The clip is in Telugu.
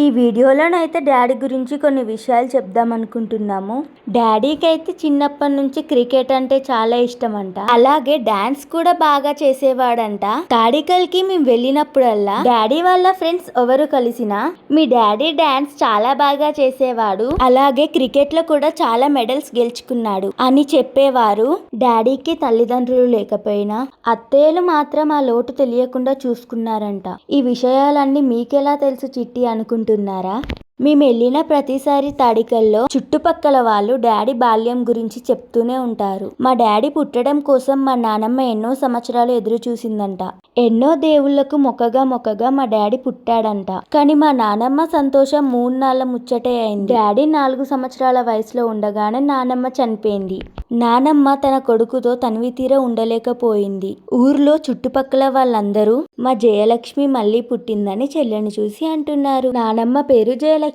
ఈ వీడియోలోనైతే డాడీ గురించి కొన్ని విషయాలు చెప్దాం అనుకుంటున్నాము. డాడీకి అయితే చిన్నప్పటి నుంచి క్రికెట్ అంటే చాలా ఇష్టం అంట. అలాగే డాన్స్ కూడా బాగా చేసేవాడంట. తాడికల్కి మేము వెళ్ళినప్పుడల్లా డాడీ వాళ్ళ ఫ్రెండ్స్ ఎవరు కలిసినా మీ డాడీ డాన్స్ చాలా బాగా చేసేవాడు, అలాగే క్రికెట్ లో కూడా చాలా మెడల్స్ గెలుచుకున్నాడు అని చెప్పేవారు. డాడీకి తల్లిదండ్రులు లేకపోయినా అత్తయ్యలు మాత్రం ఆ లోటు తెలియకుండా చూసుకున్నారంట. ఈ విషయాలన్నీ మీకెలా తెలుసు చిట్టి అనుకుంటున్నారా? మేము వెళ్ళిన ప్రతిసారి తాడికల్లో చుట్టుపక్కల వాళ్ళు డాడీ బాల్యం గురించి చెప్తూనే ఉంటారు. మా డాడీ పుట్టడం కోసం మా నానమ్మ ఎన్నో సంవత్సరాలు ఎదురు చూసిందంట. ఎన్నో దేవుళ్లకు మొక్కగా మా డాడీ పుట్టాడంట. కానీ మా నానమ్మ సంతోషం 3 నాళ్ళ ముచ్చటే అయింది. డాడీ 4 సంవత్సరాల వయసులో ఉండగానే నానమ్మ చనిపోయింది. నానమ్మ తన కొడుకుతో తనివి తీర ఉండలేకపోయింది. ఊర్లో చుట్టుపక్కల వాళ్ళందరూ మా జయలక్ష్మి మళ్ళీ పుట్టిందని చెల్లెని చూసి అంటున్నారు. నానమ్మ పేరు జయలక్ష్మి.